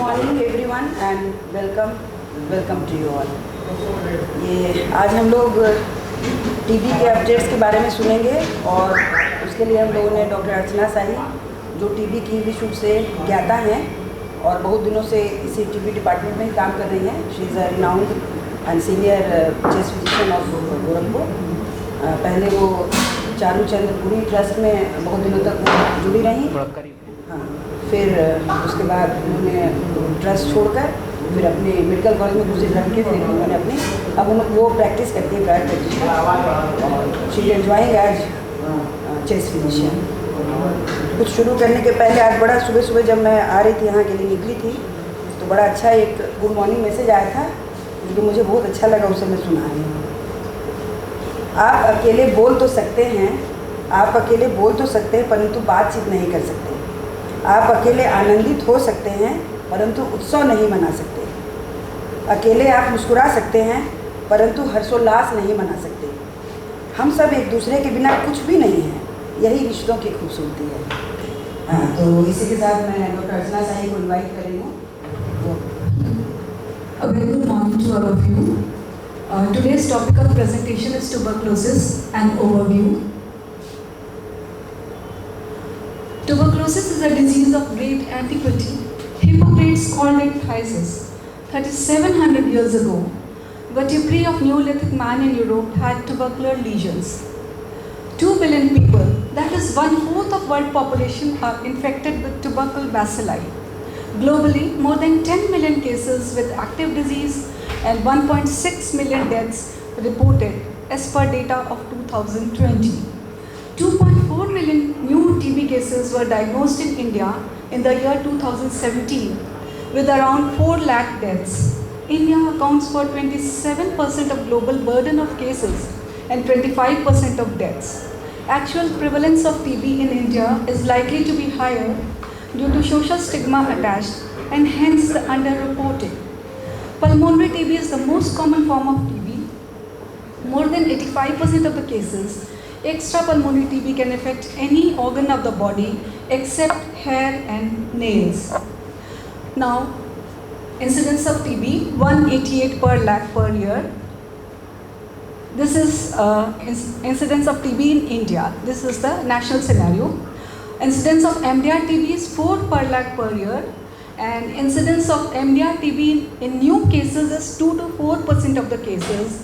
Morning everyone and welcome to you all. ये आज हम लोग टीबी के अपडेट्स के बारे में सुनेंगे और उसके लिए हम लोगों ने डॉक्टर अर्चना शाही, जो टीबी की विश्व से ज्ञाता हैं और बहुत दिनों से इसी टीबी डिपार्टमेंट में ही काम कर रही हैं। She is a renowned and senior chest physician of Gorakhpur. पहले वो चारूचंद्रपुरी ट्रस्ट में बहुत दिनों तक जुड़ी रहीं। हाँ, फिर उसके बाद उन्होंने ट्रस्ट छोड़कर फिर अपने मेडिकल कॉलेज में दूसरी धर्म के फिर उन्होंने अपनी अब वो प्रैक्टिस करती है private practice. She enjoying as chest physician. कुछ शुरू करने के पहले आज बड़ा सुबह जब मैं आ रही थी यहाँ के लिए निकली थी तो बड़ा अच्छा एक गुड मॉर्निंग मैसेज आया था जो मुझे बहुत अच्छा लगा, उसे मैं सुना रही हूँ। आप अकेले बोल तो सकते हैं, परंतु बातचीत नहीं कर सकते। आप अकेले आनंदित हो सकते हैं परंतु उत्सव नहीं मना सकते। अकेले आप मुस्कुरा सकते हैं परंतु हर्षोल्लास नहीं मना सकते। हम सब एक दूसरे के बिना कुछ भी नहीं हैं, यही रिश्तों की खूबसूरती है। हाँ, तो इसी के साथ मैं डॉक्टर अर्चना शाही को इनवाइट कर रही हूँ। A very good morning to all of you. Today's topic of presentation is tuberculosis and overview. Tuberculosis is a disease of great antiquity. Hippocrates called it phthisis 3700 years ago. Vertebrae of Neolithic man in Europe had tubercular lesions. 2 billion people, that is 1/4 of world population, are infected with tubercle bacilli. Globally, more than 10 million cases with active disease and 1.6 million deaths reported as per data of 2020. 2.4 million new TB cases were diagnosed in India in the year 2017 with around 4 lakh deaths. India accounts for 27% of global burden of cases and 25% of deaths. Actual prevalence of TB in India is likely to be higher due to social stigma attached and hence the underreporting. Pulmonary TB is the most common form of TB. More than 85% of the cases, extrapulmonary TB can affect any organ of the body except hair and nails. Now, incidence of TB 188 per lakh per year. This is incidence of TB in India. This is the national scenario. Incidence of MDR TB is 4 per lakh per year, and incidence of MDR TB in new cases is 2 to 4% of the cases,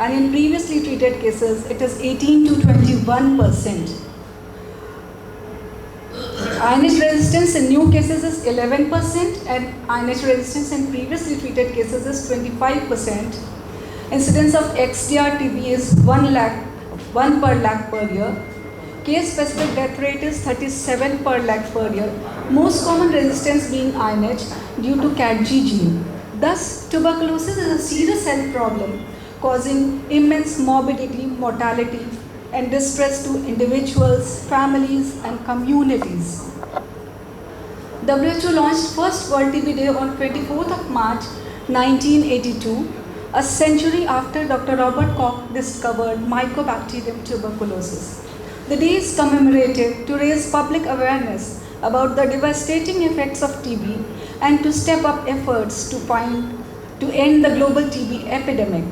and in previously treated cases it is 18 to 21%. INH resistance in new cases is 11%, and INH resistance in previously treated cases is 25%. Incidence of XDR TB is 1 per lakh per year. Case-specific death rate is 37 per lakh per year. Most common resistance being INH due to CATG gene. Thus, tuberculosis is a serious health problem causing immense morbidity, mortality, and distress to individuals, families, and communities. WHO launched first World TB Day on 24th of March 1982, a century after Dr. Robert Koch discovered Mycobacterium tuberculosis. The day is commemorated to raise public awareness about the devastating effects of TB and to step up efforts to end the global TB epidemic.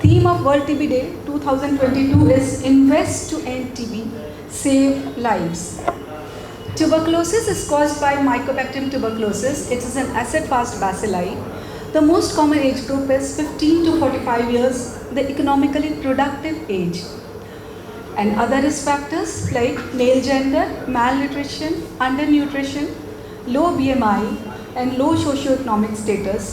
Theme of World TB Day 2022 is Invest to End TB, Save Lives. Tuberculosis is caused by Mycobacterium tuberculosis. It is an acid-fast bacilli. The most common age group is 15 to 45 years, the economically productive age. And other risk factors like male gender, malnutrition, undernutrition, low BMI, and low socioeconomic status,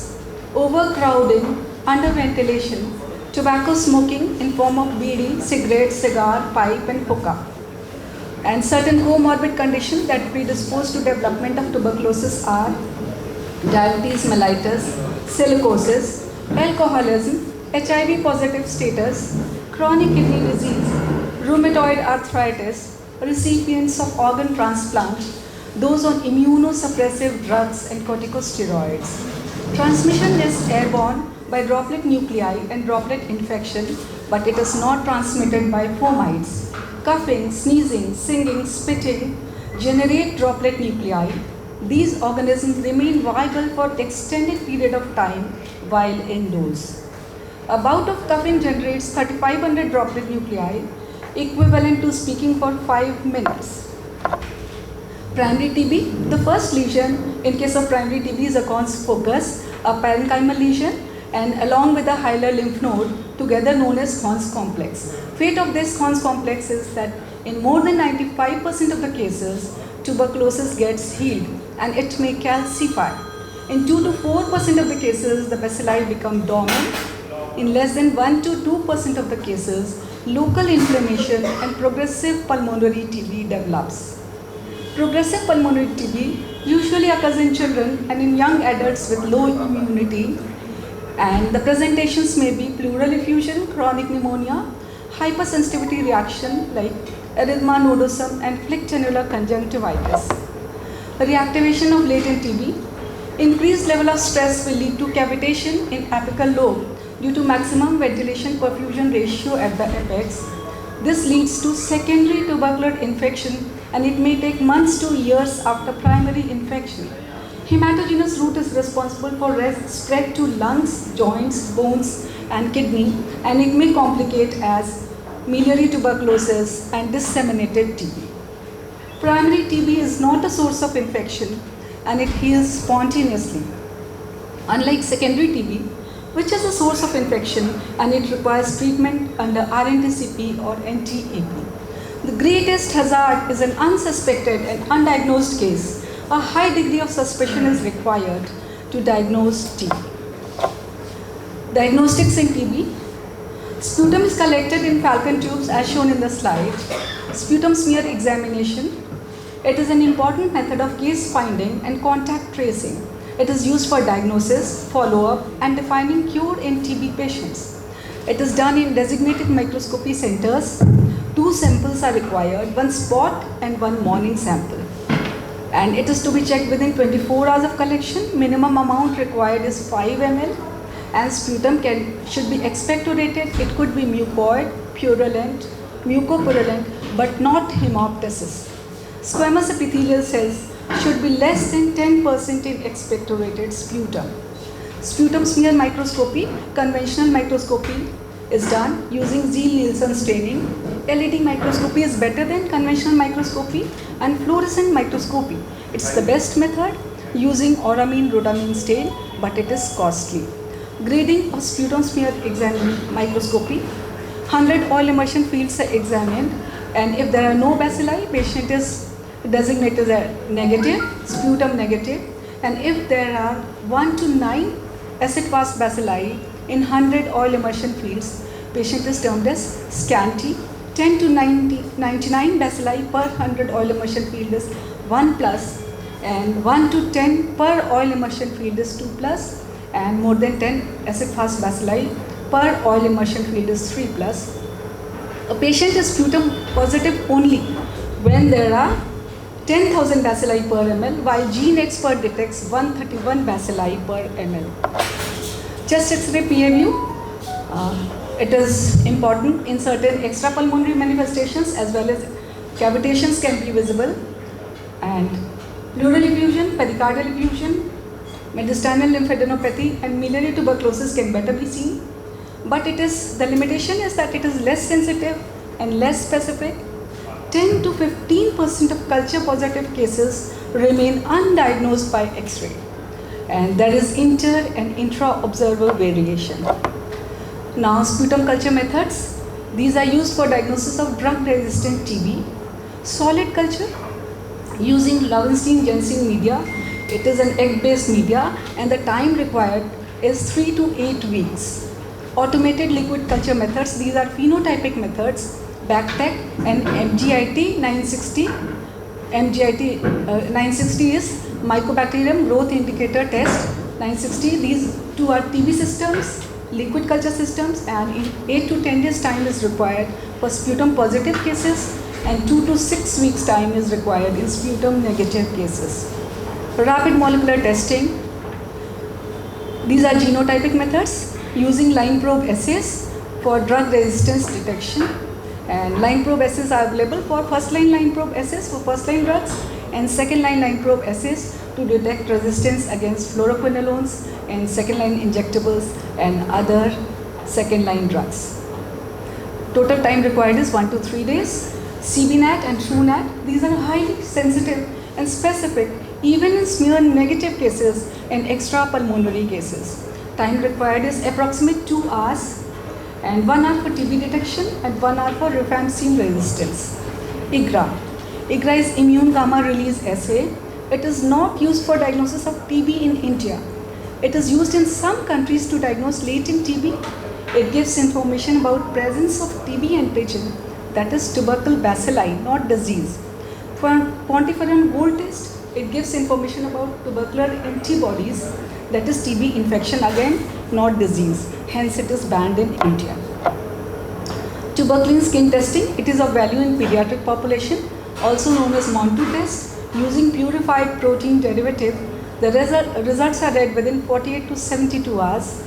overcrowding, underventilation, tobacco smoking in form of bidi, cigarette, cigar, pipe, and hookah, and certain comorbid conditions that predispose to development of tuberculosis are diabetes mellitus, silicosis, alcoholism, HIV positive status, chronic kidney disease, rheumatoid arthritis, recipients of organ transplant, those on immunosuppressive drugs and corticosteroids. Transmission is airborne by droplet nuclei and droplet infection, but it is not transmitted by fomites. Coughing, sneezing, singing, spitting generate droplet nuclei. these organisms remain viable for extended period of time while indoors. A bout of coughing generates 3500 droplet nuclei, equivalent to speaking for 5 minutes. Primary TB, the first lesion in case of primary TB is a cons focus, a parenchymal lesion, and along with a hilar lymph node, together known as Cons complex. Fate of this Cons complex is that in more than 95% of the cases, tuberculosis gets healed and it may calcify. In 2 to 4% of the cases, the bacilli become dormant. In less than 1 to 2% of the cases, local inflammation and progressive pulmonary TB develops. Progressive pulmonary TB usually occurs in children and in young adults with low immunity, and the presentations may be pleural effusion, chronic pneumonia, hypersensitivity reaction like erythema nodosum and flictenular conjunctivitis. Reactivation of latent TB. Increased level of stress will lead to cavitation in apical lobe due to maximum ventilation perfusion ratio at the apex. This leads to secondary tubercular infection and it may take months to years after primary infection. Hematogenous route is responsible for spread to lungs, joints, bones and kidney, and it may complicate as miliary tuberculosis and disseminated TB. Primary TB is not a source of infection and it heals spontaneously. Unlike secondary TB, which is a source of infection and it requires treatment under RNTCP or NTAP. The greatest hazard is an unsuspected and undiagnosed case. A high degree of suspicion is required to diagnose TB. Diagnostics in TB. Sputum is collected in falcon tubes as shown in the slide. Sputum smear examination. It is an important method of case finding and contact tracing. It is used for diagnosis, follow-up and defining cure in TB patients. It is done in designated microscopy centers. 2 samples are required, 1 spot and 1 morning sample. And it is to be checked within 24 hours of collection. Minimum amount required is 5 ml. And sputum should be expectorated. It could be mucoid, purulent, mucopurulent, but not hemoptysis. Squamous epithelial cells should be less than 10% in expectorated sputum. Sputum smear microscopy, conventional microscopy is done using Zeal-Nielsen staining. LED microscopy is better than conventional microscopy, and fluorescent microscopy. It's the best method using auramine rhodamine stain, but it is costly. Grading of sputum smear microscopy. 100 oil immersion fields are examined, and if there are no bacilli, patient is designated as negative, sputum negative, and if there are 1 to 9 acid-fast bacilli in 100 oil immersion fields, patient is termed as scanty. 10 to 99 bacilli per 100 oil immersion field is 1+, and 1 to 10 per oil immersion field is 2+, and more than 10 acid-fast bacilli per oil immersion field is 3+. A patient is sputum positive only when there are 10,000 bacilli per ml, while GeneXpert detects 131 bacilli per ml. Chest X-ray PMU. It is important in certain extrapulmonary manifestations as well as cavitations can be visible, and pleural effusion, pericardial effusion, mediastinal lymphadenopathy and miliary tuberculosis can better be seen. But the limitation is that it is less sensitive and less specific. 10 to 15% of culture positive cases remain undiagnosed by X-ray, and there is inter and intra-observer variation. Now, sputum culture methods. These are used for diagnosis of drug-resistant TB. Solid culture using Lowenstein-Jensen media. It is an egg-based media, and the time required is 3 to 8 weeks. Automated liquid culture methods. These are phenotypic methods. BACTEC and MGIT 960. MGIT 960 is Mycobacterium Growth Indicator Test 960. These two are TB systems, liquid culture systems, and in 8 to 10 days time is required for sputum positive cases, and 2 to 6 weeks time is required in sputum negative cases. Rapid molecular testing. These are genotypic methods using line probe assays for drug resistance detection, and line probe assays are available for first line probe assays for first line drugs, and second-line line probe assays to detect resistance against fluoroquinolones and second-line injectables and other second-line drugs. Total time required is 1 to 3 days. CBNAT and TrueNAT, these are highly sensitive and specific even in smear negative cases and extrapulmonary cases. Time required is approximately 2 hours and 1 hour for TB detection and 1 hour for rifampicin resistance. IGRA. IGRA is immune gamma release assay. It is not used for diagnosis of TB in India. It is used in some countries to diagnose latent TB. It gives information about presence of TB antigen, that is tubercle bacilli, not disease. For quantiferon gold test, it gives information about tubercular antibodies, that is TB infection again, not disease. Hence it is banned in India. Tuberculin skin testing, it is of value in pediatric population, also known as Montu test. Using purified protein derivative, the results are read within 48 to 72 hours.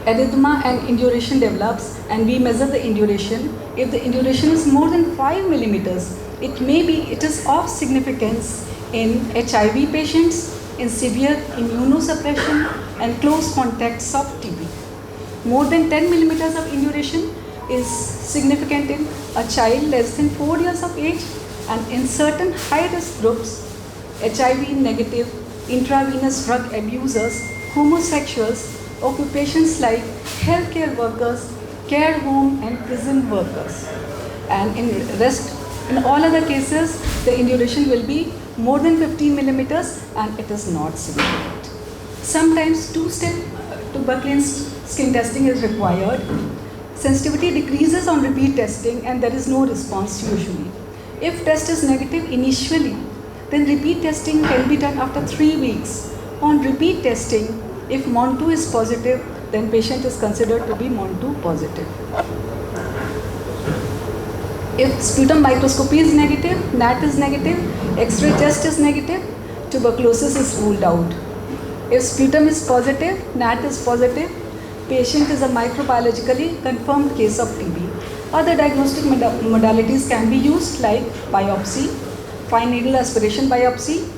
Erythema and induration develops and we measure the induration. If the induration is more than 5 millimeters, it is of significance in HIV patients, in severe immunosuppression and close contacts of TB. More than 10 millimeters of induration is significant in a child less than 4 years of age and in certain high-risk groups, HIV negative, intravenous drug abusers, homosexuals, occupations like healthcare workers, care home and prison workers. And in all other cases, the induration will be more than 15 millimeters and it is not significant. Sometimes two-step tuberculin skin testing is required. Sensitivity decreases on repeat testing and there is no response usually. If test is negative initially, then repeat testing can be done after 3 weeks. On repeat testing, if Montu is positive, then patient is considered to be Montu positive. If sputum microscopy is negative, NAT is negative, X-ray test is negative, tuberculosis is ruled out. If sputum is positive, NAT is positive, patient is a microbiologically confirmed case of TB. Other diagnostic modalities can be used like biopsy, fine needle aspiration biopsy,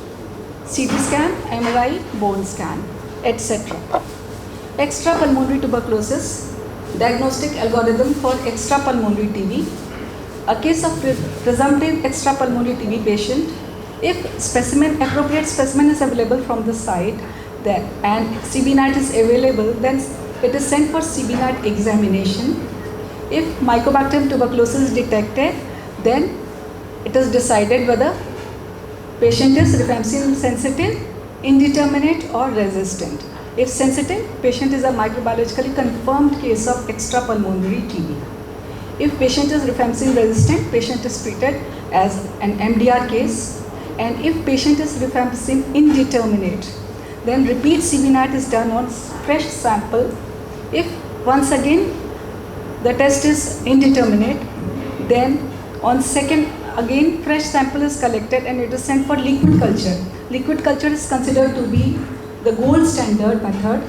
CT scan, MRI, bone scan, etc. Extrapulmonary tuberculosis, diagnostic algorithm for extrapulmonary TB. A case of presumptive extrapulmonary TB patient, if appropriate specimen is available from the site and CBNAT is available, then it is sent for CBNAT examination. If Mycobacterium tuberculosis is detected, then it is decided whether patient is rifampicin sensitive, indeterminate or resistant. If sensitive, patient is a microbiologically confirmed case of extrapulmonary TB. If patient is rifampicin resistant, patient is treated as an MDR case. And if patient is rifampicin indeterminate, then repeat CBNAT is done on fresh sample. If once again the test is indeterminate, then on second again fresh sample is collected and it is sent for liquid culture. Liquid culture is considered to be the gold standard method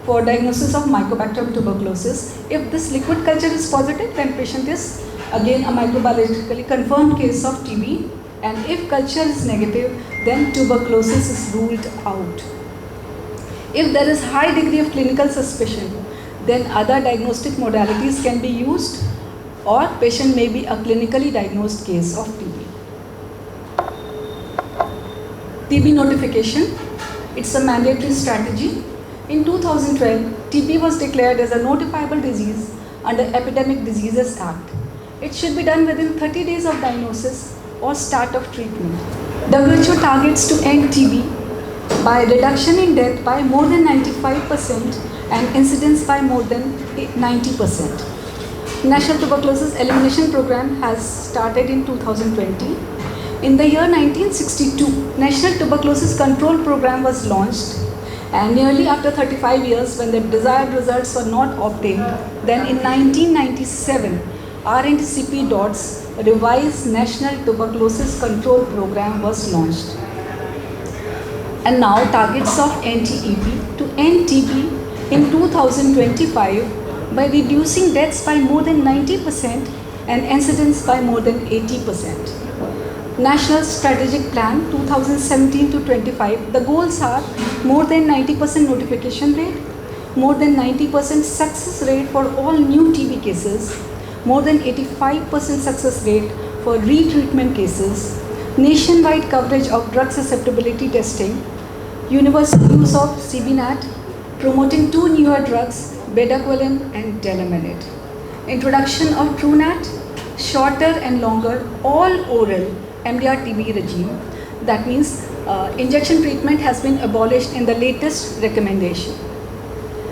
for diagnosis of Mycobacterium tuberculosis. If this liquid culture is positive, then patient is again a microbiologically confirmed case of TB. And if culture is negative, then tuberculosis is ruled out. If there is high degree of clinical suspicion, then other diagnostic modalities can be used or patient may be a clinically diagnosed case of TB. TB notification, it's a mandatory strategy. In 2012, TB was declared as a notifiable disease under Epidemic Diseases Act. It should be done within 30 days of diagnosis or start of treatment. WHO targets to end TB by reduction in death by more than 95% and incidence by more than 90%. National Tuberculosis Elimination Program has started in 2020. In the year 1962, National Tuberculosis Control Program was launched, and nearly after 35 years when the desired results were not obtained, then in 1997, RNTCP DOTS revised National Tuberculosis Control Program was launched. And now targets of NTEP to end TB in 2025 by reducing deaths by more than 90% and incidence by more than 80%. National Strategic Plan 2017 to 25, the goals are more than 90% notification rate, more than 90% success rate for all new TB cases, more than 85% success rate for retreatment cases, nationwide coverage of drug susceptibility testing, universal use of CBNAT, promoting two newer drugs, bedaquiline and delamanid, introduction of TrueNAT, shorter and longer all oral MDR-TB regime. That means injection treatment has been abolished in the latest recommendation.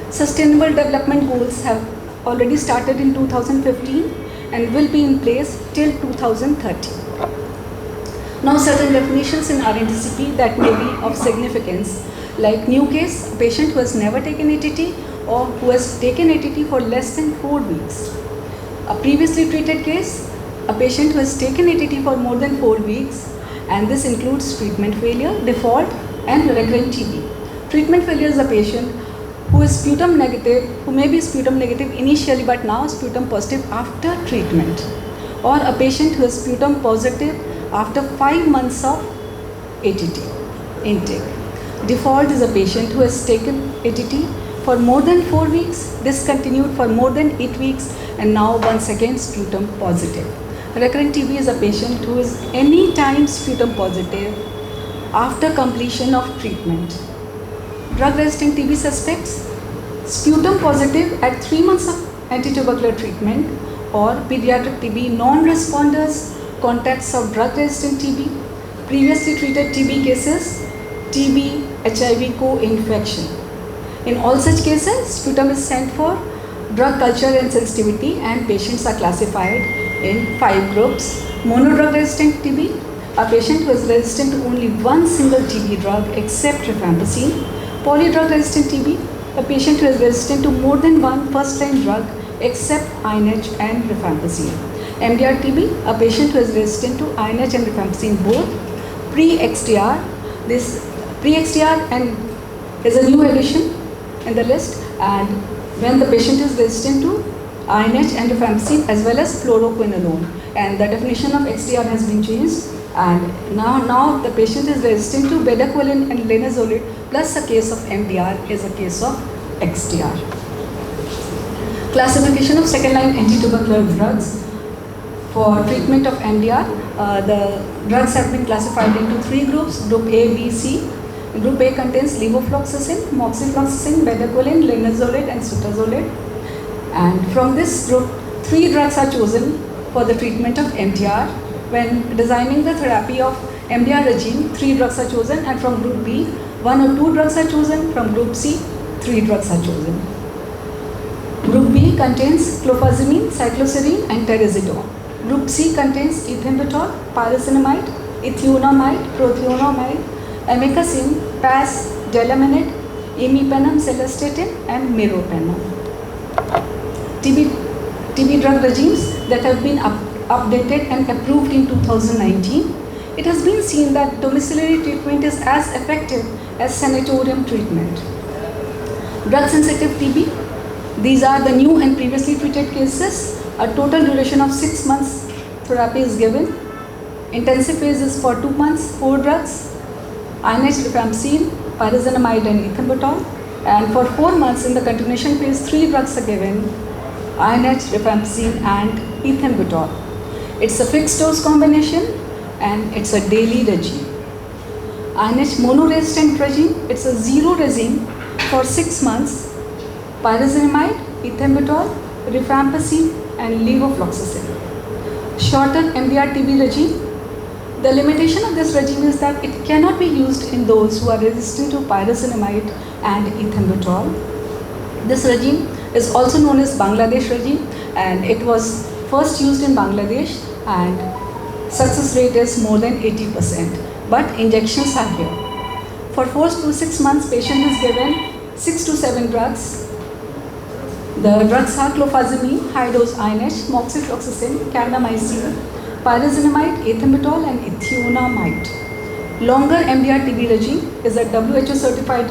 Sustainable Development Goals have already started in 2015 and will be in place till 2030. Now certain definitions in RNTCP that may be of significance, like new case, a patient who has never taken ATT or who has taken ATT for less than 4 weeks. A previously treated case, a patient who has taken ATT for more than 4 weeks, and this includes treatment failure, default and recurrent TB. Treatment failure is a patient who is sputum negative, who may be sputum negative initially but now sputum positive after treatment, or a patient who is sputum positive after 5 months of ATT intake. Default is a patient who has taken ATT for more than 4 weeks, discontinued for more than 8 weeks, and now once again sputum positive. Recurrent TB is a patient who is any time sputum positive after completion of treatment. Drug-resistant TB suspects, sputum positive at 3 months of antitubercular treatment, or pediatric TB non-responders, contacts of drug-resistant TB, previously treated TB cases, TB, HIV co-infection. In all such cases, sputum is sent for drug culture and sensitivity, and patients are classified in 5 groups. Monodrug-resistant TB, a patient who is resistant to only one single TB drug except rifampicin. Polydrug-resistant TB, a patient who is resistant to more than one first-line drug except INH and rifampicin. MDR-TB, a patient who is resistant to INH and rifampicin both. Pre-XDR, this pre-XDR and is a new addition in the list, and when the patient is resistant to INH and rifampicin as well as fluoroquinolone, and the definition of XDR has been changed, and now the patient is resistant to bedaquiline and linezolid plus a case of MDR is a case of XDR. Classification of second-line antitubercular drugs for treatment of MDR. The drugs have been classified into 3 groups, group A, B, C. Group A contains levofloxacin, moxifloxacin, bedaquiline, linezolid and sutazolid. And from this group, 3 drugs are chosen for the treatment of MDR. When designing the therapy of MDR regime, 3 drugs are chosen, and from group B, 1 or 2 drugs are chosen. From group C, 3 drugs are chosen. Group B contains clofazimine, cycloserine and terazido. Group C contains ethambutol, pyrazinamide, ethionamide, prothionamide, amikacin, PAS, delamanid, imipenem, celastatin and meropenem. TB drug regimes that have been updated and approved in 2019. It has been seen that domiciliary treatment is as effective as sanatorium treatment. Drug-sensitive TB, these are the new and previously treated cases. A total duration of 6 months therapy is given. Intensive phase is for 2 months, 4 drugs, INH, rifampicin, pyrazinamide and ethambutol. And for 4 months in the continuation phase, 3 drugs are given, INH, rifampicin and ethambutol. It's a fixed dose combination and it's a daily regime. INH monoresistant regime, it's a 0 regime for 6 months, pyrazinamide, ethambutol, rifampicin and levofloxacin. Shorter MDR-TB regime. The limitation of this regime is that it cannot be used in those who are resistant to pyrazinamide and ethambutol. This regime is also known as Bangladesh regime, and it was first used in Bangladesh, and success rate is more than 80%, but injections are here. For 4 to 6 months, patient is given 6 to 7 drugs. The drugs are clofazimine, high-dose INH, moxifloxacin, carbamazepine, pyrazinamide, ethambutol and ethionamide. Longer MDR-TB regime is a WHO certified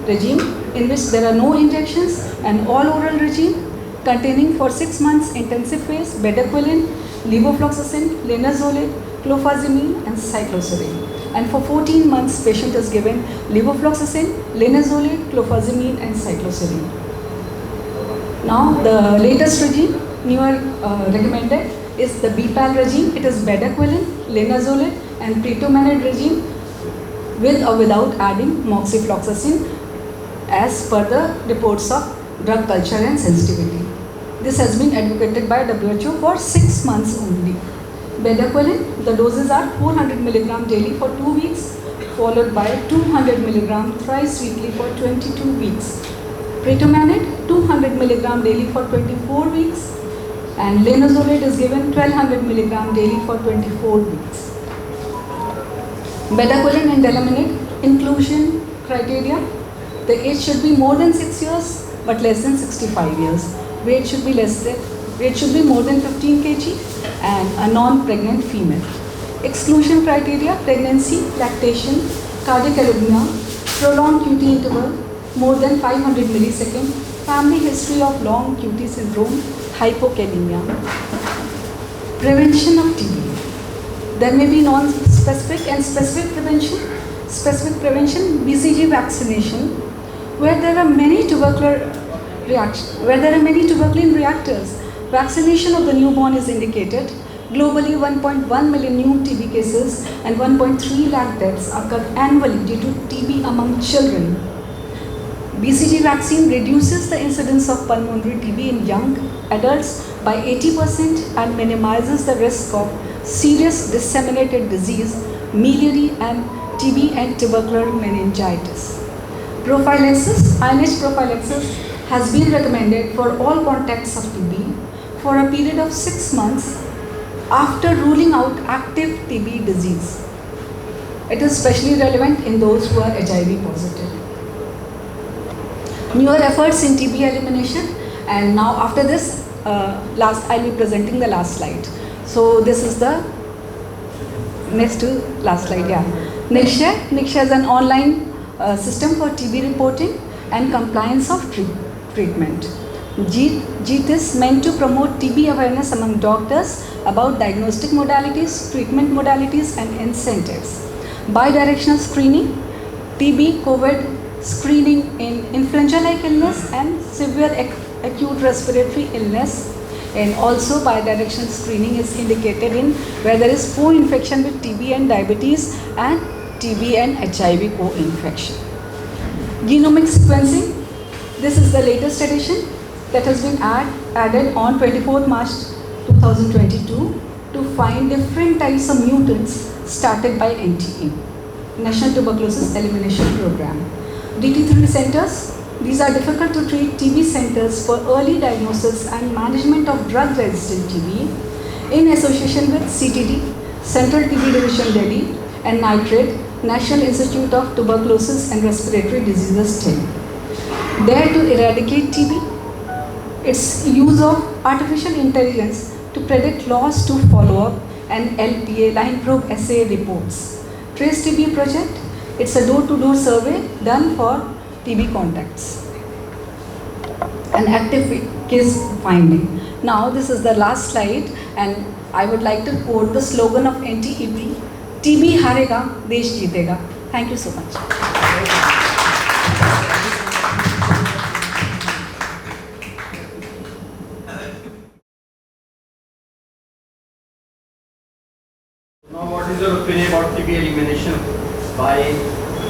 regime in which there are no injections, and all oral regime containing for 6 months intensive phase bedaquiline, levofloxacin, linezolid, clofazimine and cycloserine. And for 14 months, patient is given levofloxacin, linezolid, clofazimine and cycloserine. Now the latest regime, newer recommended, is the BPAL regime. It is bedaquiline, linezolid and pretomanid regime with or without adding moxifloxacin as per the reports of drug culture and sensitivity. This has been advocated by WHO for 6 months only. Bedaquiline, the doses are 400 mg daily for 2 weeks, followed by 200 mg thrice weekly for 22 weeks. Pretomanid, 200 mg daily for 24 weeks, and linezolid is given 1200 mg daily for 24 weeks. Bedaquiline and delamanid inclusion criteria: the age should be more than 6 years but less than 65 years. Weight should be more than 15 kg and a non-pregnant female. Exclusion criteria: pregnancy, lactation, cardiac arrhythmia, prolonged QT interval, more than 500 millisecond, family history of long QT syndrome, hypokalemia. Prevention of TB. There may be non-specific and specific prevention. Specific prevention: BCG vaccination, where there are many tuberculin reactors. Vaccination of the newborn is indicated. Globally, 1.1 million new TB cases and 1.3 lakh deaths occur annually due to TB among children. BCG vaccine reduces the incidence of pulmonary TB in young adults by 80% and minimizes the risk of serious disseminated disease, miliary and TB and tubercular meningitis. Prophylaxis, INH prophylaxis has been recommended for all contacts of TB for a period of 6 months after ruling out active TB disease. It is especially relevant in those who are HIV positive. Newer efforts in TB elimination, and now after this, I'll be presenting the last slide. So this is the next to last slide, yeah. Nikshay. Nikshay is an online system for TB reporting and compliance of treatment. JEET is meant to promote TB awareness among doctors about diagnostic modalities, treatment modalities and incentives. Bidirectional screening, TB, COVID screening in influenza-like illness and severe acute respiratory illness, and also bidirectional screening is indicated in where there is co-infection with TB and diabetes and TB and HIV co-infection. Genomic sequencing, this is the latest edition that has been added on 24th March 2022 to find different types of mutants started by NTE, National Tuberculosis Elimination Program. DT3 centers, these are difficult to treat TB centers for early diagnosis and management of drug-resistant TB in association with CTD, Central TB Division Delhi, and NITRADE, National Institute of Tuberculosis and Respiratory Diseases team. There to eradicate TB, its use of artificial intelligence to predict loss to follow-up and LPA, line probe assay reports. Trace TB project, it's a door-to-door survey done for TB contacts. An active case finding. Now this is the last slide, and I would like to quote the slogan of NTEP, TB harega, desh jeetega. Thank you so much. Now, what is your opinion about TB elimination? Why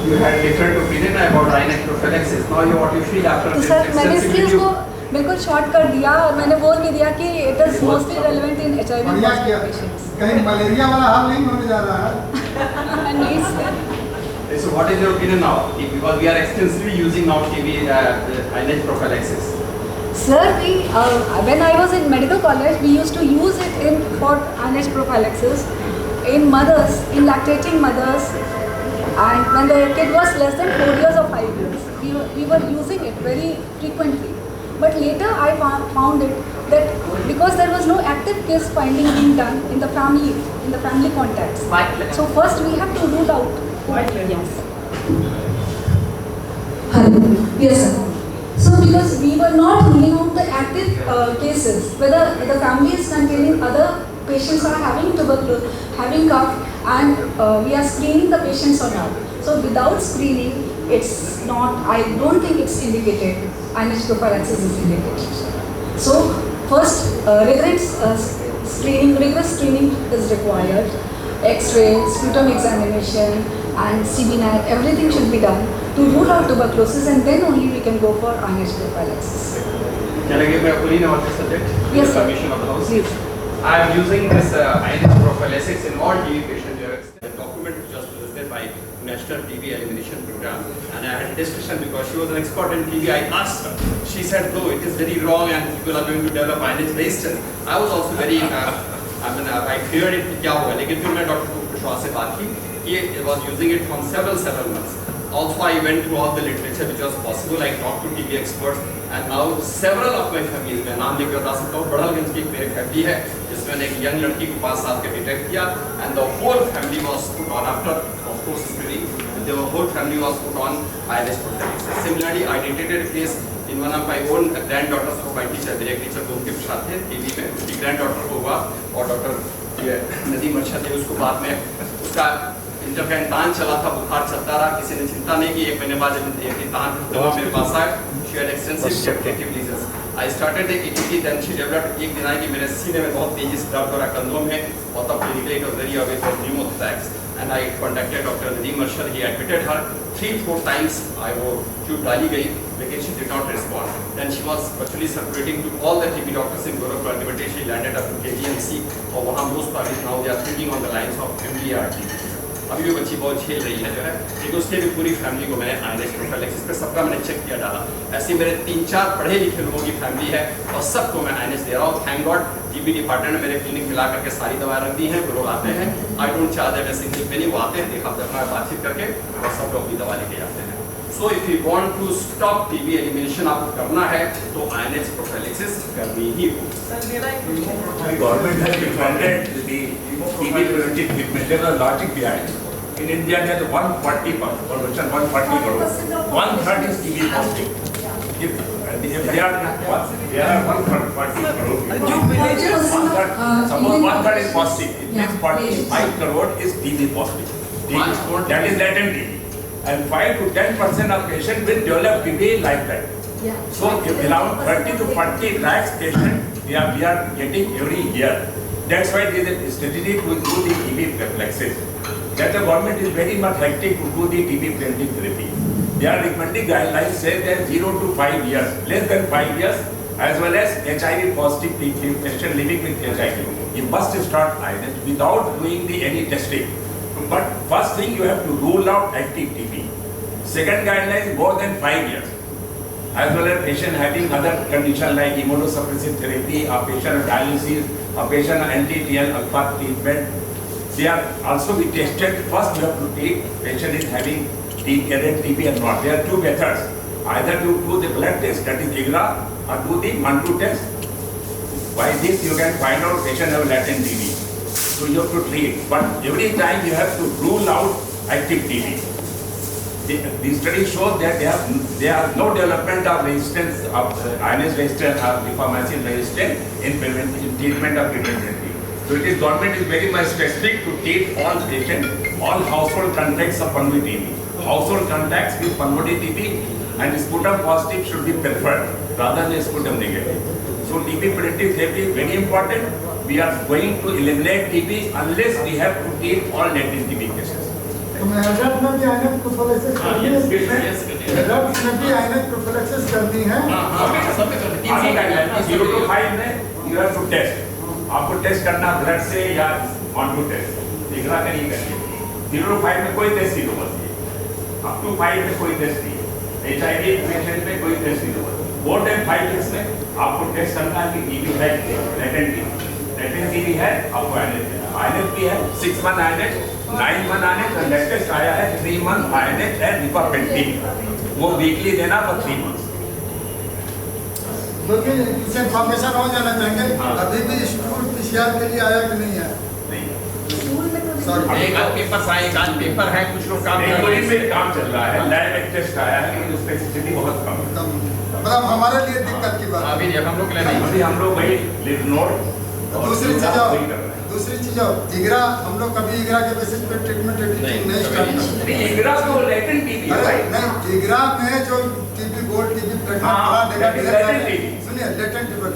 you had different opinion about INH prophylaxis? Now, what you feel after तो this sir मैंने extensive इसलिए review? उसको बिल्कुल short कर दिया और मैंने बोल भी दिया कि it is mostly relevant in HIV बढ़िया किया। पेशेंट्स कहीं मलेरिया वाला हाल नहीं होने जा रहा है। नहीं sir So, what is your opinion now? Because we are extensively using now TB INH prophylaxis. Sir, when I was in medical college, we used to use it for INH prophylaxis in mothers, in lactating mothers, and when the kid was less than 4 years or 5 years, we were using it very frequently. But later I found it that because there was no active case finding being done in the family contacts. So first we have to rule out. Yes. Hello. Yes, sir. So because we were not ruling out the active cases, whether the family is containing other patients are having tuberculosis, having cough, and we are screening the patients or not. So without screening, it's not, I don't think it's indicated, INH prophylaxis is indicated. So first, rigorous screening is required. X-ray, sputum examination, and CB-NAT, everything should be done to rule out tuberculosis, and then only we can go for INH prophylaxis. Can I give my opinion about this subject? Yes, sir. Permission of the House. Please. I am using this INH prophylaxis in all TB patients. The document which was presented by National TB Elimination Program, and I had a discussion because she was an expert in TB. I asked her. She said, "No, it is very wrong, and people are going to develop INH resistance." I was also very, I feared it. क्या हुआ? लेकिन फिर मैं doctor Kushwaha से बात की. He was using it from several months. Also, I went through all the literature which was possible. I talked to TB experts, and now several of my families, मैं नाम लेकर बता सकता हूँ, बड़हलगंज की एक मेरी फैमिली है जिसमें मैंने एक यंग लड़की को 5 साल के डिटेक्ट किया, and the whole family was put on after, of course, screening. The whole family was put on INH prophylaxis. Similarly, I detected a case in one of my own granddaughters को my teacher, direct teacher को उनके साथ थे TB में, उसकी granddaughter को हुआ और डॉक्टर नदीम अर्शद ने उसको बाद में उसका इंटर का इम्तान चला था, बुखार चलता रहा, किसी ने चिंता नहीं की. 1 महीने बाद जब इम्तान दवा मेरे पास आया, she had extensive subjective lesions. I started the EKG, then she developed. एक दिन आई कि मेरे सीने में बहुत तेजी से दर्द हो रहा, कंधों में, और तब clinically it was very obvious for pneumothorax. And I contacted Dr. Nadeem Arshad. He admitted her 3-4 times. I वो ट्यूब डाली गई, लेकिन she did not respond. Then she was virtually circulating to all the TB doctors in Gorakhpur. Ultimately, she landed up in KGMC, और वहाँ most probably now they are thinking on the lines of MDR. अभी भी बच्ची बहुत झेल रही है जो है, लेकिन उसके भी पूरी फैमिली को मैंने INH prophylaxis पे सबका मैंने चेक किया डाला. ऐसे मेरे 3-4 पढ़े लिखे लोगों की फैमिली है और सबको मैं INH दे रहा हूँ. थैंक गॉड TB डिपार्टमेंट में मेरे क्लिनिक मिला करके सारी दवाएं रख दी हैं. वो लोग आते हैं, I don't charge them a single penny. वो आते हैं, देखा देखा बातचीत करके और सब लोग अपनी दवा लेके जाते हैं. So if you want to stop TB elimination आपको करना है तो INH prophylaxis करनी ही हो. Government has defunded the TB preventive treatment. There is a logic behind it. In India, there is 140 population, 140 crore. 1/3 is TB positive. If there are 140 crore people, suppose 1/3 is positive, it means 45 crore is TB positive. That is latent TB. And 5 to 10% of patients will develop TB like that. So around 30 to 40 lakhs patients we are getting every year. That's why there is a strategy to do the TB prophylaxis. That the government is very much hectic to do the TB preventive therapy. They are recommending guidelines say that 0 to 5 years, less than 5 years, as well as HIV positive patient living with HIV. You must start INH without doing any testing. But first thing you have to rule out active TB. Second guideline is more than 5 years. As well as patient having other condition like immunosuppressive therapy, a patient on dialysis, a patient on anti-TL alpha treatment. They are also be tested. First you have to take patient is having TB or not. There are 2 methods. Either you do the blood test, that is IGRA, or do the Mantoux test. By this you can find out patient have latent TB. So you have to treat. But every time you have to rule out active TB. The study shows that there are no development of resistance of INH resistance or rifamycin resistance in treatment of preventive TB. So it is government is very much specific to treat all patients, all household contacts of pulmonary TB. Household contacts with pulmonary TB and sputum positive should be preferred rather than sputum negative. So TB preventive therapy is very important. We are going to eliminate TB unless we have to treat all latent TB cases. तो मैं adult में भी INH prophylaxis करनी है. Adult में भी INH prophylaxis करनी है. आगे गाइडलाइन 0 to 5 में you have to test. आपको टेस्ट करना ब्लड से या Mantoux टेस्ट, IGRA का नहीं करनी. 0 to 5 में कोई टेस्ट नहीं होगा. up to 5 में कोई टेस्ट नहीं है. HIV पेशेंट में कोई टेस्ट नहीं होगा. more than 5 years में आपको टेस्ट करना है कि TB है, latent TB है, आपको INH भी है. 6 month INH, 9 month INH और लेटेस्ट आया है 3 month INH है rifampicin. वो वीकली देना for 3 months. लेकिन इससे इंफॉर्मेशन हो जाना चाहिए. अभी भी स्टूल PCR के लिए आया कि नहीं है? एक आध पेपर आए, एक आध पेपर है, कुछ लोग काम कर रहे हैं. काम चल रहा है. लैब एक टेस्ट आया है लेकिन उसकी स्थिति बहुत कम है. मतलब हमारे लिए दिक्कत की बात. अभी हम लोग ले रहे हैं. अभी हम लोग वही लिव नोड दूसरी चीज़ दूसरी चीज इगरा, हम लोग कभी इगरा के बेसिस पे ट्रीटमेंट नहीं स्टार्ट करते। इगरा तो लेटेंट टीबी है भाई। नहीं, इगरा में जो टीबी गोल्ड टीबी प्रेग्नेंट सुनिए लेटेंट टीबी,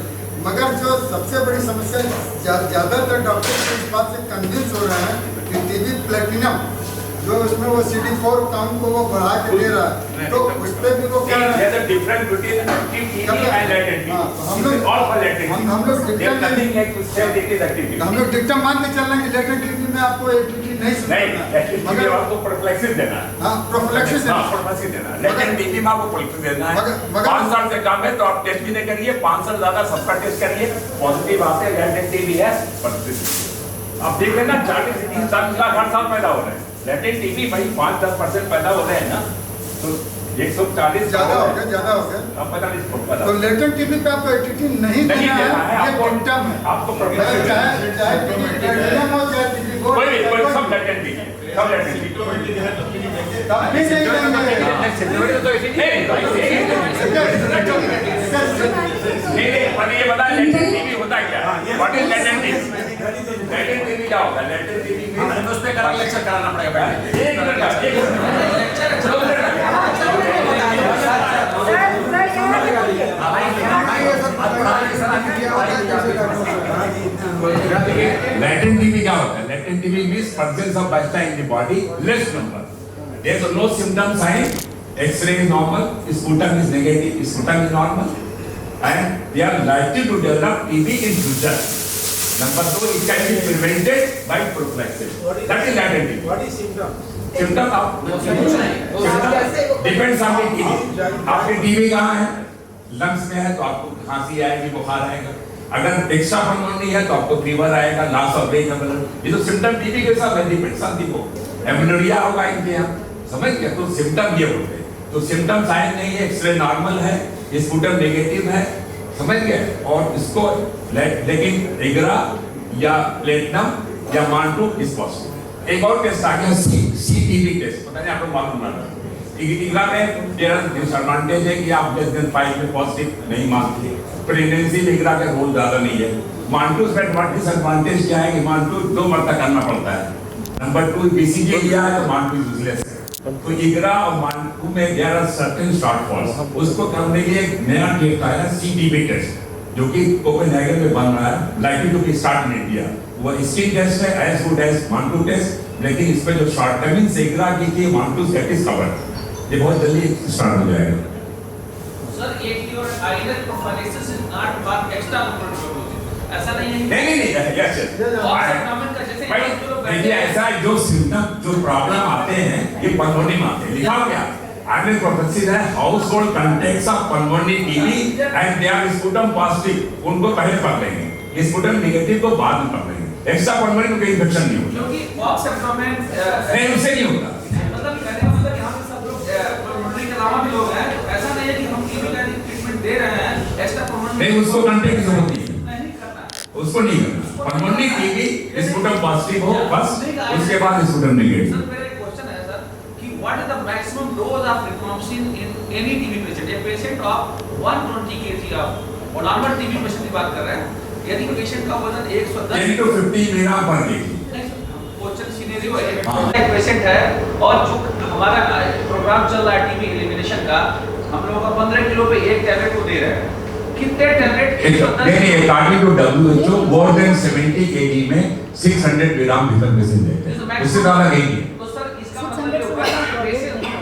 मगर जो सबसे बड़ी समस्या ज्यादातर डॉक्टर इस बात से कन्विंस हो रहे हैं कि टीबी प्लेटिनम जो उसमें वो CD4 काउंट को वो बढ़ा के दे रहा है, तो उस पे भी वो क्या है different between active TB and latent TB. हम लोग ऑल फॉर लेटेंट टीबी। हम लोग नथिंग है टू से इट इज एक्टिव टीबी। हम लोग डिक्टम मान के चल रहे हैं कि लेटेंट टीबी में आपको एटीटी नहीं नहीं, एक्टिव टीबी में आपको प्रोफिलैक्सिस देना है। हाँ, प्रोफिलैक्सिस हाँ, प्रोफिलैक्सिस देना है। लेटेंट टीबी में आपको प्रोफिलैक्सिस देना है। 5 साल से कम है तो आप टेस्ट भी नहीं करिए, 5 साल ज्यादा सबका टेस्ट करिए, पॉजिटिव आते हैं लेटेंट टीबी है। आप देख रहे हैं ना 40-30 लाख हर साल पैदा हो रहे हैं। लेटेंट टीबी भाई 5-10% पैदा हो रहे हैं ना, तो 140 ज्यादा हो गया। अब पता नहीं तो लेटेंट टीबी पे आपको एटीटी नहीं देना है, ये डिक्टम है। आपको प्रोफिलैक्सिस चाहे प्लेटिनम हो चाहे टीबी गोल्ड, कोई सब लेटेंट टीबी, सब लेटेंट टीबी। तब भी नहीं नहीं, पर ये बता लेटेंट टीबी होता क्या है? What is latent TB? Latent TB क्या होता है? लेटेंट टीबी में उस पे लेक्चर कराना पड़ेगा पहले। एक Latent TB क्या होता है? Latent TB means presence of bacteria in the body, less number. There is no symptom sign. X-ray is normal, sputum is negative, sputum is normal, and they are likely to develop TB in future. Number 2, it can be prevented by prophylaxis. That is latent TB. What is symptom? Symptom of depends on the TB. आपके TB कहाँ है? Lungs में है तो आपको खांसी आएगी, बुखार आएगा। अगर एक्स्ट्रा पल्मोनरी है तो आपको फीवर आएगा, लॉस ऑफ ब्रेथ ब्लड। ये तो सिम्टम टीबी के साथ डिपेंड्स ऑन दी को एमिनोरिया होगा इनके यहाँ, समझ गए? तो सिम्टम ये होते हैं। तो सिम्टम साइन नहीं है, एक्सरे नॉर्मल है, स्पुटम नेगेटिव है, समझ गए? और इसको लेकिन इगरा या प्लेटिनम या मांटू इज पॉसिबल। एक और टेस्ट आ गया CTB टेस्ट, पता नहीं आपको मालूम ना? इगरा में डिसएडवांटेज है कि आप लेस देन 5 में पॉजिटिव नहीं मानते। प्रेगनेंसी में इगरा का रोल ज्यादा नहीं है। मांटू में डिसएडवांटेज क्या है कि मांटू 2 मरतबा करना पड़ता है। नंबर 2 BCG लिया है तो मांटू यूजलेस है। तो इगरा और मांटू में देयर आर सर्टेन शॉर्टफॉल्स। उसको करने के लिए एक नया टेस्ट आया CTB टेस्ट, जो कि कोपेनहेगन में बन रहा है, likely to be start in India. वो स्किन टेस्ट है as good as Mantoux test, लेकिन इसमें जो शॉर्टकमिंग इगरा की थी मांटू से इज कवर्ड। ये बहुत जल्दी स्टार्ट हो जाएगा। सर, एक योर आइलर prophylaxis is not for extra prophylaxis, ऐसा नहीं है? नहीं, यस भाई, देखिए ऐसा जो सिम्टम जो प्रॉब्लम आते हैं ये पल्मोनी में आते हैं। लिखा हो गया आइलर प्रोफाइलिसिस है household contacts of pulmonary TB and they are sputum positive, उनको पहले पढ़ लेंगे, स्पुटम नेगेटिव को बाद में पढ़ लेंगे। एक्स्ट्रा पल्मोनी में कोई इन्फेक्शन नहीं होता, क्योंकि बॉक्स एब्डोमेन नहीं उससे नहीं होता। मतलब कहने का मतलब यहाँ पे सब लोग पल्मोनरी के अलावा भी लोग हैं, ऐसा नहीं है कि हम टीबी का ट्रीटमेंट दे रहे हैं एक्स्ट्रा पल्मोनरी नहीं, उसको कंटेक्ट की जरूरत नहीं है, नहीं करना, उसको नहीं करना। पल्मोनरी टीबी स्पुटम पॉजिटिव हो बस, उसके बाद स्पुटम नेगेटिव। सर मेरा एक क्वेश्चन है सर कि what is the maximum dose of रिफ्लुक्सिन in any TB patient? A patient of 120 kg of और नॉर्मल टीबी पेशेंट की बात कर रहे हैं, यदि पेशेंट का वजन 110 10 to 50 मिलीग्राम पर केजी। क्वेश्चन सिनेरियो है, एक पेशेंट है और जो हमारा प्रोग्राम चल रहा है टीबी एलिमिनेशन का, हम लोगों का 15 किलो पे एक टैबलेट को दे रहे हैं, कितने टैबलेट? नहीं, according to WHO more than 70 kg में 600 मिलीग्राम भीतर पेशेंट लेते हैं, उससे ज्यादा नहीं। तो सर इसका मतलब ये होगा कि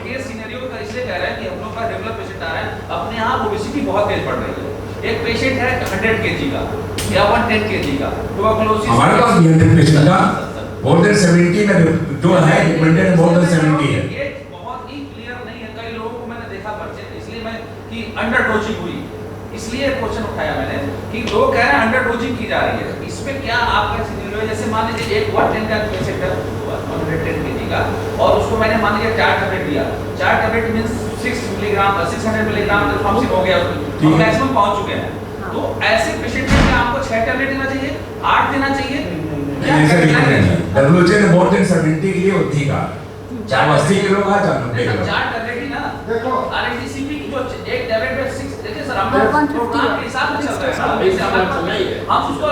केस सिनेरियो का इसलिए कह रहे हैं कि हम लोग का रेगुलर पेशेंट आ रहा है, अपने आप ओबेसिटी बहुत तेज बढ़ रही है। एक पेशेंट है 100 kg का या 110 kg का, ट्यूबरकुलोसिस हमारे पास 100 पेशेंट का मोर देन 70 में जो है रिकमेंडेड मोर देन 70 है। ये बहुत ही क्लियर नहीं है, कई लोगों को मैंने देखा पर्चे, इसलिए मैं कि अंडर डोजिंग हुई, इसलिए क्वेश्चन उठाया मैंने कि लोग कह रहे हैं अंडर डोजिंग की जा रही है, इसमें क्या आपका सिनेरियो है? जैसे मान लीजिए एक 110 का पेशेंट है 110 kg का और उसको मैंने मान लीजिए 4 टैबलेट दिया, 4 टैबलेट मींस 600 मिलीग्राम रिफ्लुक्सिन हो गया, उसमें मैक्सिमम पहुंच चुके हैं। तो ऐसे पेशेंट में क्या आपको 6 टैबलेट देना चाहिए, 8 देना चाहिए? WHO ने मोर देन 70 के लिए होती का 80 किलो का 90 किलो 4 टैबलेट ही ना। देखो RNTCP की जो एक टैबलेट में 6, देखिए सर हम प्रोग्राम के हिसाब से चल रहा है, हम उसको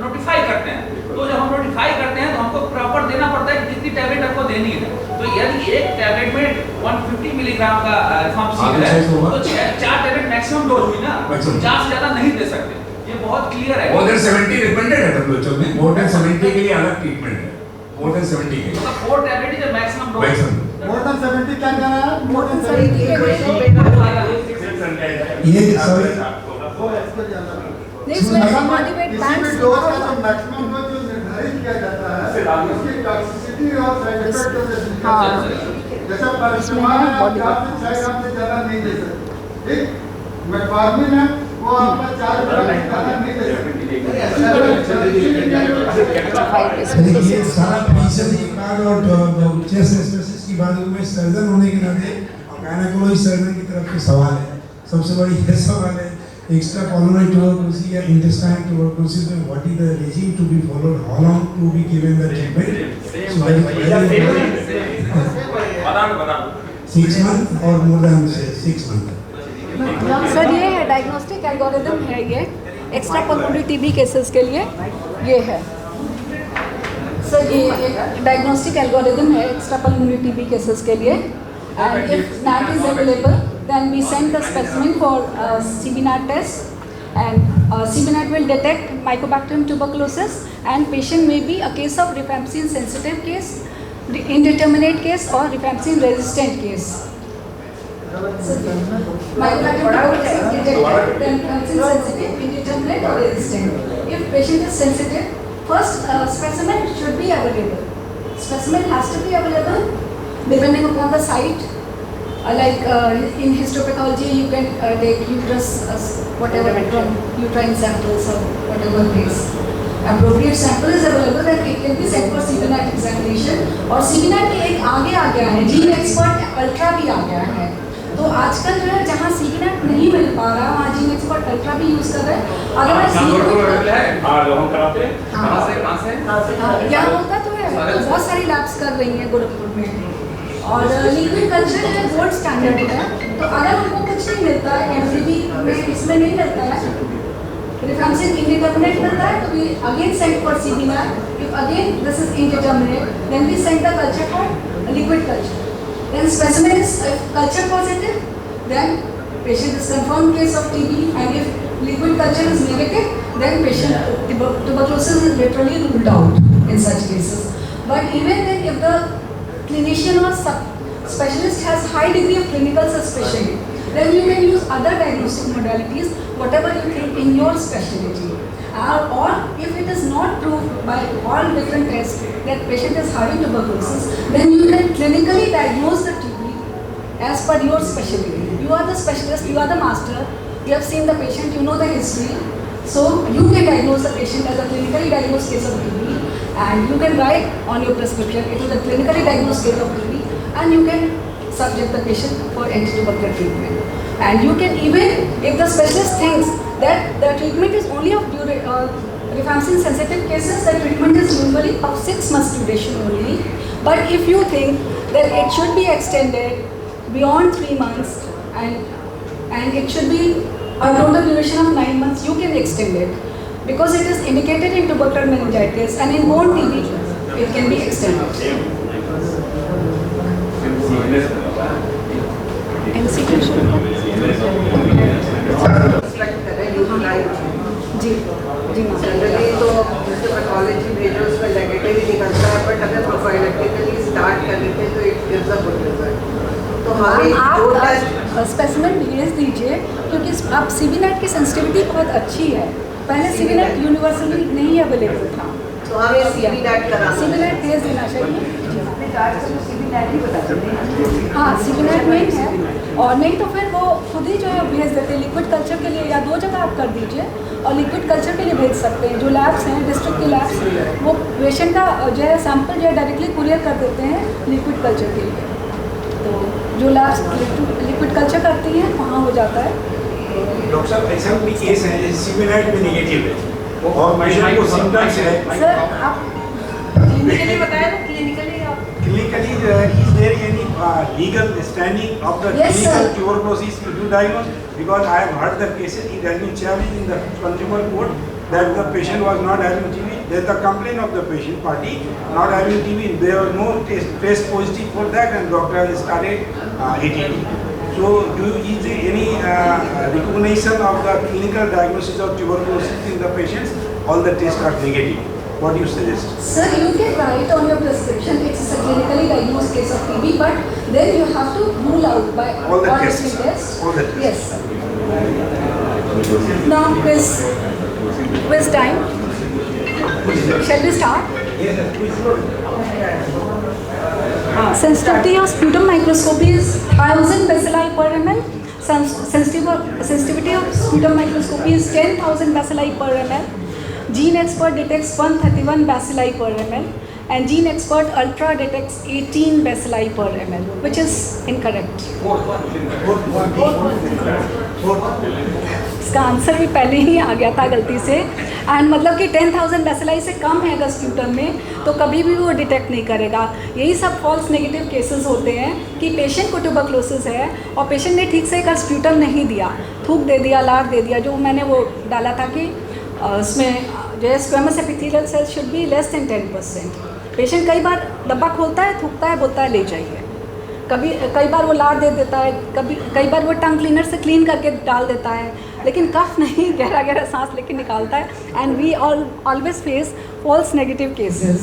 नोटिफाई करते हैं, तो जब हम नोटिफाई करते हैं तो हमको प्रॉपर देना पड़ता है कि कितनी टैबलेट आपको देनी है। तो यदि एक टैबलेट में 150 मिलीग्राम का रिफाम्पिसिन है तो 4 टैबलेट मैक्सिमम डोज हुई ना, 4 से ज्यादा नहीं दे सकते। ये बहुत क्लियर है। मोर देन 70 रिकमेंडेड है WHO में, मोर देन 70 के लिए अलग ट्रीटमेंट है, मोर देन 70 के लिए। मतलब 4 tablet is the maximum dose. More than 70 क्या कह रहा है? More than 70 ये This will motivate banks किसी भी डोज का जो मैक्सिमम डोज जो निर्धारित किया जाता है उसकी टॉक्सिसिटी और साइड इफेक्ट को लिखा जाता है। जैसा परिश्रमान है आप 4 से 6 ग्राम से ज़्यादा नहीं दे सकते, ठीक? मेटफॉर्मिन है वो आपका 4 ग्राम से ज़्यादा नहीं दे सकते। ये सारा फीचर की बात और चेस्ट स्पेशलिस्ट की बात में सर्जन होने के नाते और गायनेकोलॉजिस्ट सर्जन की तरफ से सवाल है। सबसे बड़ी ये सवाल है एक्स्ट्रा पल्मोनरी ट्यूबरकुलोसिस या इंटेस्टाइन ट्यूबरकुलोसिस में what is the regime to be followed, how long to be given the treatment? 6 months और मोर देन 6 months। सर ये है डायग्नोस्टिक एल्गोरिदम है, ये एक्स्ट्रा पल्मोनरी टीबी केसेस के लिए ये है। सर ये एक डायग्नोस्टिक एल्गोरिदम है एक्स्ट्रा पल्मोनरी टीबी केसेस के लिए। And if NAT is available then we send the specimen for CBNAT test, and CBNAT will detect Mycobacterium tuberculosis, and patient may be a case of rifampicin sensitive case, indeterminate case or rifampicin resistant case. Mycobacterium tuberculosis is detected, then rifampicin sensitive, indeterminate or resistant. If patient is sensitive, first specimen should be available. Specimen has to be available depending upon the site. Like in histopathology, you can take uterus, whatever from uterine samples or whatever place. Appropriate sample is available, then it can be sent for CBNAT examination. और CBNAT में एक आगे आ गया है, gene expert ultra भी आ गया है। तो आजकल जो है जहाँ CBNAT नहीं मिल पा रहा वहाँ जीन एक्सपर्ट अल्ट्रा भी यूज कर रहे हैं। अदरवाइज यहाँ होता तो है, बहुत सारी लैब्स कर रही हैं गोरखपुर में। और लिक्विड कल्चर जो गोल्ड स्टैंडर्ड है, तो अगर उनको कुछ नहीं मिलता है MCB में, इसमें नहीं मिलता है, रिफाम्पिसिन इंडिटरमिनेट मिलता है, तो we again send for CBNAT. If again this is indeterminate, then we send the culture for liquid culture. Then specimen is culture positive, then patient is confirmed case of TB, and if liquid culture is negative, then patient tuberculosis is literally ruled out in such cases. But even then, if the clinician or specialist has high degree of clinical suspicion, then you can use other diagnostic modalities, whatever you think in your specialty. Or if it is not proved by all different tests that patient is having tuberculosis, then you can clinically diagnose the TB as per your specialty. You are the specialist, you are the master, you have seen the patient, you know the history, so you can diagnose the patient as a clinically diagnosed case of TB. And you can write on your prescription, it is a clinically diagnosed case of TB, and you can subject the patient for antitubercular treatment. And you can even, if the specialist thinks that the treatment is only of rifampicin sensitive cases, the treatment is usually of 6 months duration only. But if you think that it should be extended beyond 3 months and it should be a total duration of 9 months, you can extend it. Because it is indicated in tubercular meningitis and in bone TB, it can be extended. जी जी ma'am. Generally तो pathology भेजो उसमें negative ही निकलता है, but अगर prophylactically start करते हैं तो it gives a good result. तो हमें आप स्पेसिमेन भेज दीजिए, क्योंकि अब CBNAT की सेंसिटिविटी बहुत अच्छी है। पहले CBNAT यूनिवर्सली नहीं अवेलेबल था, तो हमें CBNAT कराना है। CBNAT भेज देना चाहिए। अपने कार्ड से तो CBNAT ही बता देते हैं। हाँ, CBNAT मेन है, और नहीं तो फिर वो खुद ही जो है भेज देते हैं लिक्विड कल्चर के लिए, या 2 जगह आप कर दीजिए और लिक्विड कल्चर के लिए भेज सकते हैं। जो लैब्स हैं डिस्ट्रिक्ट की लैब्स, वो पेशेंट का जो है सैंपल जो है डायरेक्टली कुरियर कर देते हैं लिक्विड कल्चर के लिए। तो जो लैब्स लिक्विड कल्चर करती हैं वहाँ हो जाता है। डॉक्टर साहब ऐसा भी केस है जैसे CBNAT में नेगेटिव है और पेशेंट को सिम्टम्स है। सर आप क्लिनिकली बताया ना, क्लिनिकली आप clinically is there any legal standing of the Yes, clinical sir. tuberculosis to do diagnose? Because I have heard the cases, it has been challenged in the consumer court that the patient was not having TB. There's the complaint of the patient party not having TB. There was no test positive for that, and doctor has started ATT. So, is there any recognition of the clinical diagnosis of tuberculosis in the patients? All the tests are negative. What do you suggest? Sir, you can write on your prescription it's a clinically diagnosed case of TB, but then you have to rule out by All the honestly tests. test. All the tests. Yes. Now quiz time. Shall we start? Sensitivity of sputum microscopy is 1000 bacilli per ml. Sensitivity of sputum microscopy is 10,000 bacilli per ml. Gene Expert detects 131 bacilli per ml, and Gene Expert Ultra detects 18 bacilli per ml, which is incorrect. इसका answer भी पहले ही आ गया था गलती से, and मतलब कि 10,000 bacilli से कम है अगर स्प्यूटम में तो कभी भी वो डिटेक्ट नहीं करेगा। यही सब फॉल्स नेगेटिव केसेस होते हैं कि पेशेंट को ट्यूबरक्लोसिस है और पेशेंट ने ठीक से एक स्प्यूटम नहीं दिया, थूक दे दिया, लार दे दिया, जो मैंने वो डाला था कि उसमें जो है squamous epithelial sales should be less than 10%। Patient कई बार डब्बा खोलता है, थूकता है, बोलता है ले जाइए, कई बार वो लार दे देता है, कई बार वो टंग क्लीनर से क्लीन करके डाल देता है, लेकिन कफ नहीं, गहरा गहरा सांस लेके निकालता है, and we always face false negative cases.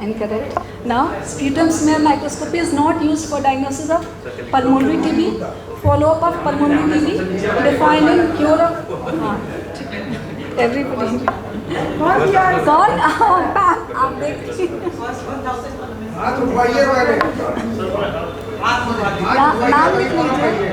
Incorrect. Now, sputum smear microscopy is not used for diagnosis of pulmonary TB. Follow-up of pulmonary TB, defining cure of everybody. कौन? आप देखिए। नाम लिख लीजिए।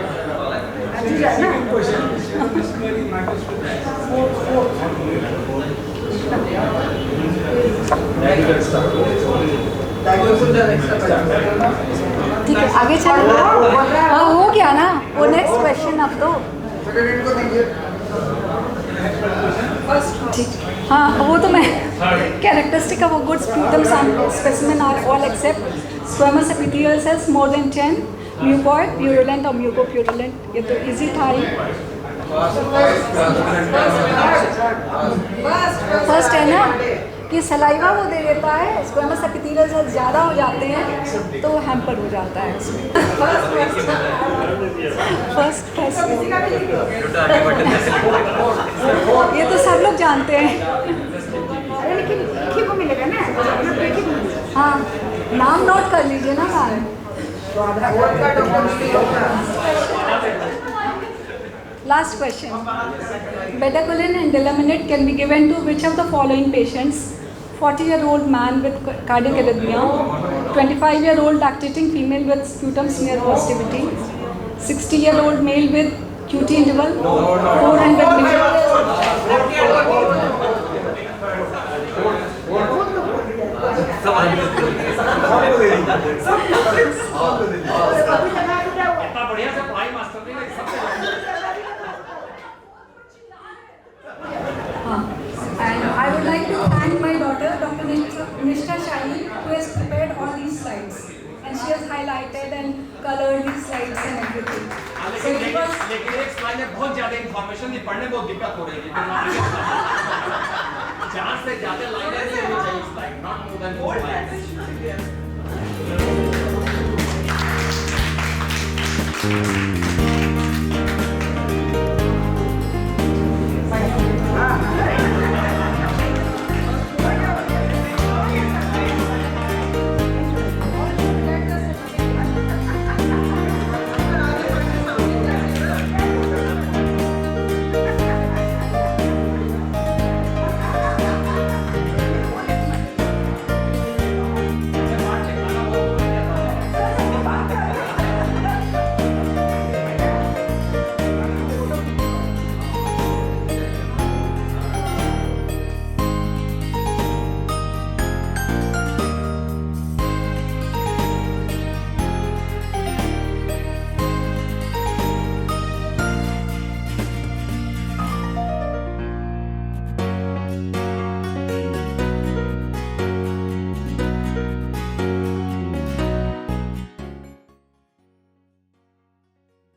ठीक है, आगे चलो। हाँ, हो गया ना वो, नेक्स्ट क्वेश्चन अब तो ठीक। हाँ, वो तो मैं characteristic of good sputum specimen are all except squamous epithelial cells more than 10, mucoid, purulent और म्यूकोप्यूरुलेंट। ये तो इजी था ही। फर्स्ट है ना कि सलाइवा वो दे देता है, स्क्वेमस एपिथेलियल सेल्स ज़्यादा हो जाते हैं तो वो हैम्पर हो जाता है उसमें। फर्स्ट ये तो सब लोग जानते हैं, लेकिन लिखी को मिलेगा ना। हाँ, नाम नोट कर लीजिए ना ma'am. Last question. Bedaquiline and Delaminate can be given to which of the following patients? 40-year-old man with cardiac arrhythmia, 25-year-old lactating female with sputum smear positivity, 60-year-old male with QT interval 400 And I would like to thank my daughter, Dr. Nishta Shahi, who has prepared all these slides. And she has highlighted and colored these slides and everything. So it was... लेकिन एक slide में बहुत ज़्यादा information थी, पढ़ने बहुत दिक्कत हो रही है। 4 से ज़्यादा लाइनें नहीं होनी चाहिए slide, not more than 4 lines.